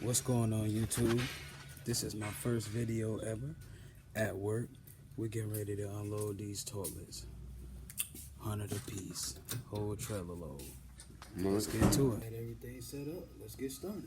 What's going on, YouTube? This is my first video ever at work. We're getting ready to unload these toilets. 100 a piece, whole trailer load. Let's get to it. Got everything set up. Let's get started.